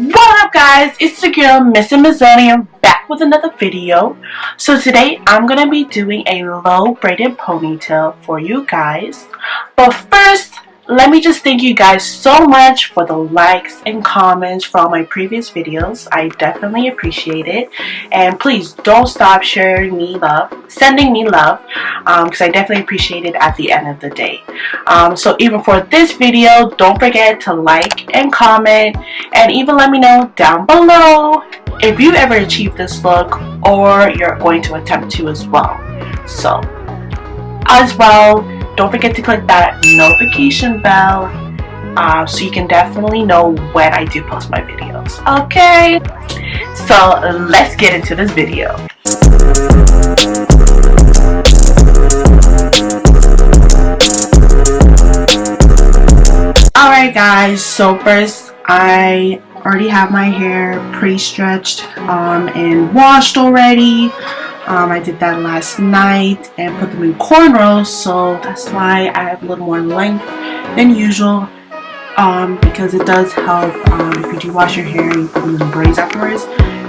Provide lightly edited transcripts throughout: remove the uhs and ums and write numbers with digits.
What up guys, it's the girl Miss Amazonian back with another video. So today I'm going to be doing a low braided ponytail for you guys. But first, let me just thank you guys so much for the likes and comments for all my previous videos. I definitely appreciate it. And please don't stop sharing me love, sending me love, because I definitely appreciate it at the end of the day. So even for this video, don't forget to like and comment, and even let me know down below if you ever achieved this look or you're going to attempt to as well. So as well, don't forget to click that notification bell so you can definitely know when I do post my videos. Okay, so let's get into this video. Alright guys, so first I already have my hair pre-stretched and washed already. I did that last night and put them in cornrows, so that's why I have a little more length than usual, because it does help if you do wash your hair and you put them in braids afterwards,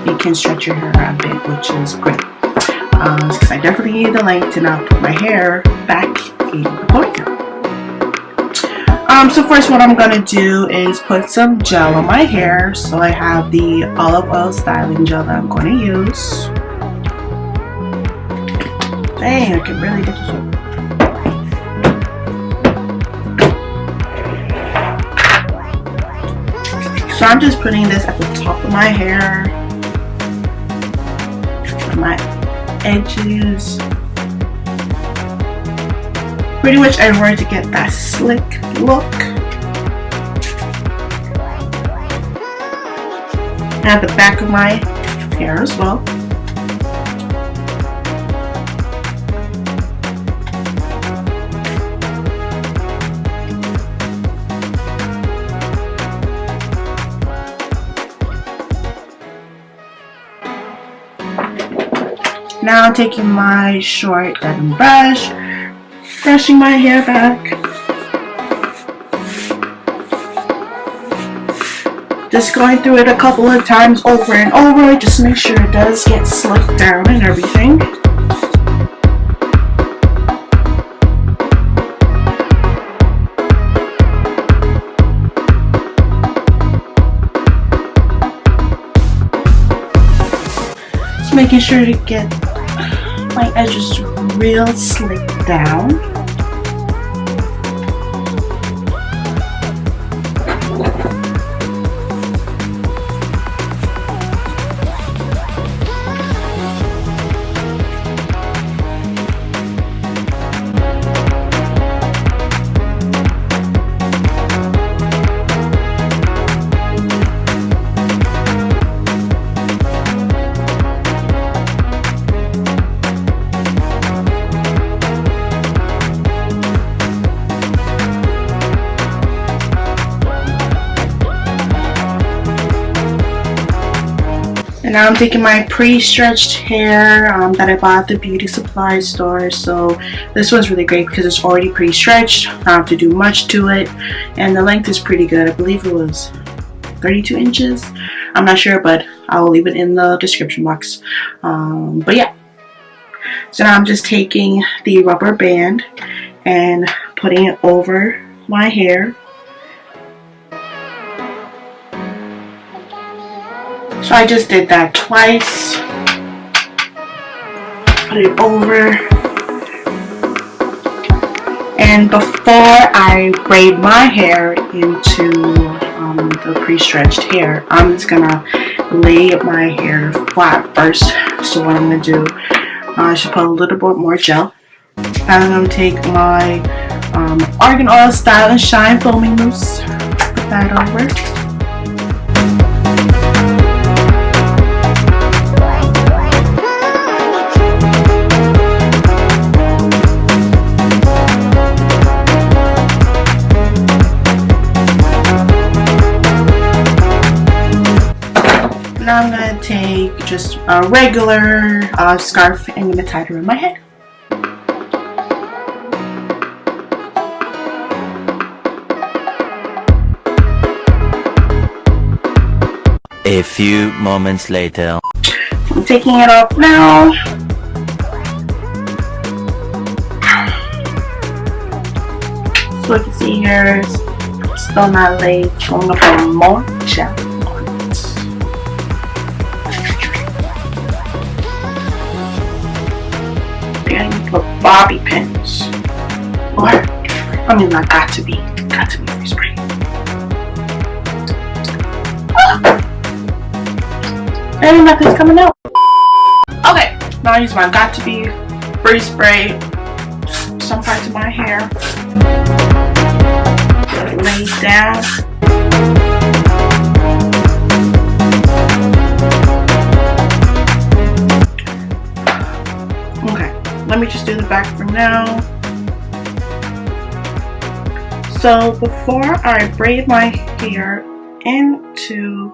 it can stretch your hair a bit, which is great, because I definitely need the length to now put my hair back in the ponytail. So first what I'm going to do is put some gel on my hair. So I have the Oil Stying Gel that I'm going to use. Dang, I can really get this over. So I'm just putting this at the top of my hair, on my edges, pretty much everywhere to get that slick look. And at the back of my hair as well. Now I'm taking my short leaden brush, brushing my hair back. Just going through it a couple of times over and over, just to make sure it does get slicked down and everything. Just making sure to get my edges real slick down. And now I'm taking my pre-stretched hair that I bought at the beauty supply store. So this one's really great because it's already pre-stretched. I don't have to do much to it. And the length is pretty good. I believe it was 32 inches. I'm not sure, but I'll leave it in the description box. But yeah. So now I'm just taking the rubber band and putting it over my hair. So I just did that twice. Put it over. And before I braid my hair into the pre-stretched hair, I'm just gonna lay my hair flat first. So what I'm gonna do, I should put a little bit more gel. And I'm gonna take my Argan Oil Style and Shine foaming mousse. Put that over. Now I'm going to take just a regular scarf and I'm going to tie it around my head. A few moments later. I'm taking it off now. So you can see here, it's still not laid, so I'm going to put more gel on it. Then you put bobby pins. Or, I mean, not got to be free spray. And nothing's coming out. Okay, now I use my got to be free spray. Some parts of my hair. Let it lay down. Okay, let me just do the back for now. So before I braid my hair into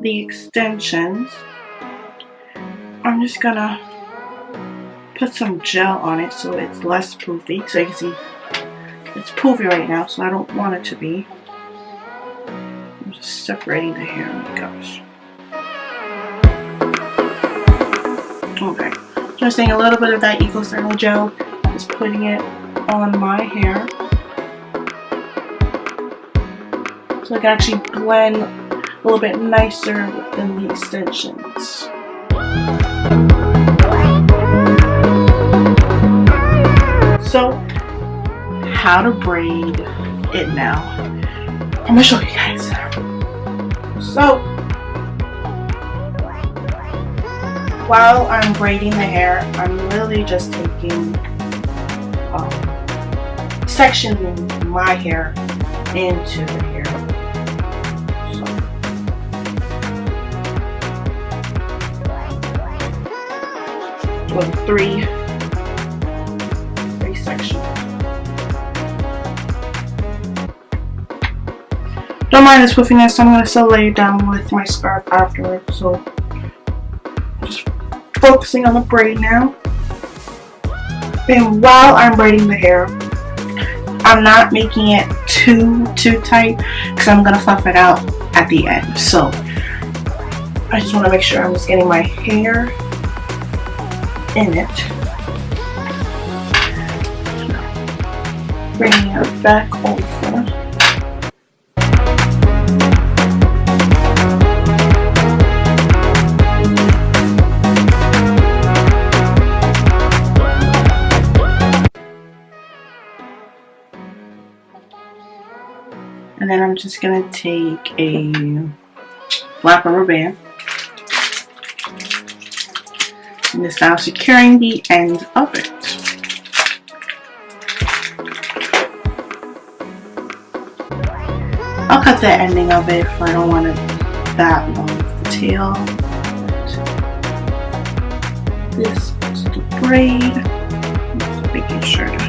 the extensions, I'm just gonna put some gel on it so it's less poofy. So you can see it's poofy right now, so I don't want it to be. I'm just separating the hair. Oh my gosh. Okay, just taking a little bit of that Eco Styling Gel, just putting it on my hair so it can actually blend a little bit nicer than the extensions. So, how to braid it now. I'm gonna show you guys. So, while I'm braiding the hair, I'm literally just taking sections in my hair into the hair. So, with three sections. Don't mind this puffiness, I'm going to still lay it down with my scarf afterwards. So, just focusing on the braid now. And while I'm braiding the hair, I'm not making it too tight because I'm going to fluff it out at the end. So, I just want to make sure I'm just getting my hair in it. Bringing it back over. And then I'm just going to take a black rubber band. And this now securing the end of it. I'll cut the ending of it if I don't want it that long of the tail. This is the braid. Just making sure to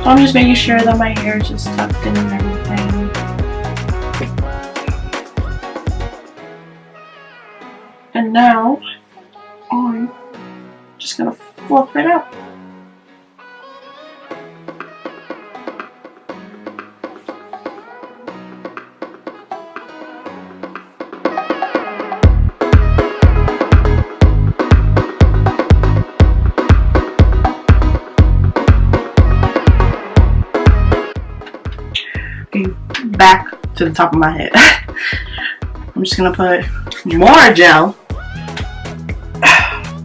So I'm just making sure that my hair is just tucked in and everything. And now I'm just gonna fluff it out. Back to the top of my head. I'm just gonna put more gel.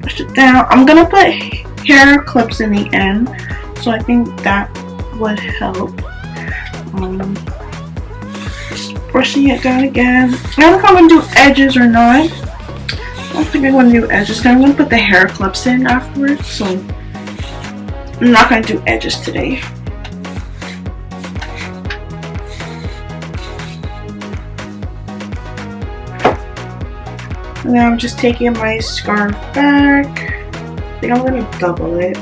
Push it down. I'm gonna put hair clips in the end, so I think that would help. Just brushing it down again. I don't know if I'm gonna do edges or not. I don't think I'm gonna do edges. I'm gonna put the hair clips in afterwards, so I'm not gonna do edges today. And now I'm just taking my scarf back. I think I'm going to double it.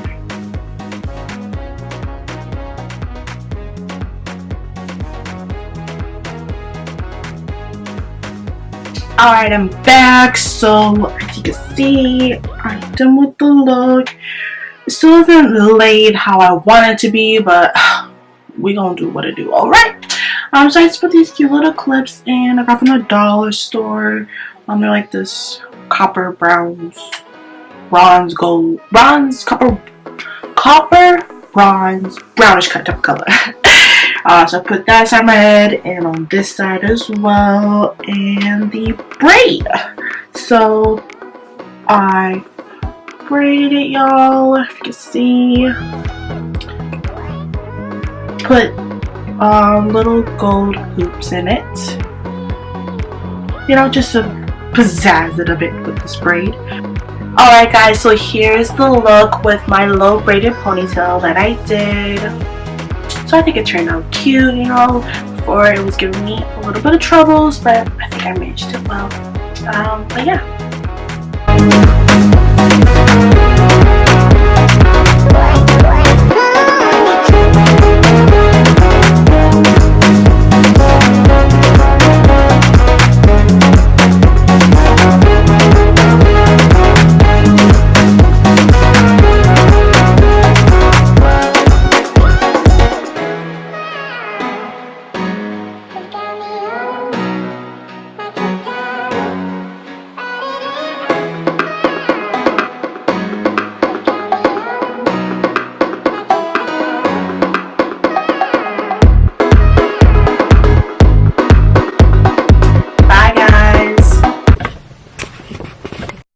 Alright, I'm back. So as you can see, I'm done with the look. It still isn't laid how I want it to be, but we gonna do what it do. Alright. So I just put these cute little clips in. I got from the dollar store. They're like this copper browns, bronze, gold, bronze, copper, bronze, brownish kind of color. So I put that side of my head and on this side as well, and the braid. So I braided it, y'all. If you can see, put little gold hoops in it. You know, just to pizzazz it a bit with this braid. Alright guys, so here's the look with my low braided ponytail that I did. So I think it turned out cute, you know. Before it was giving me a little bit of troubles, but I think I managed it well. But yeah.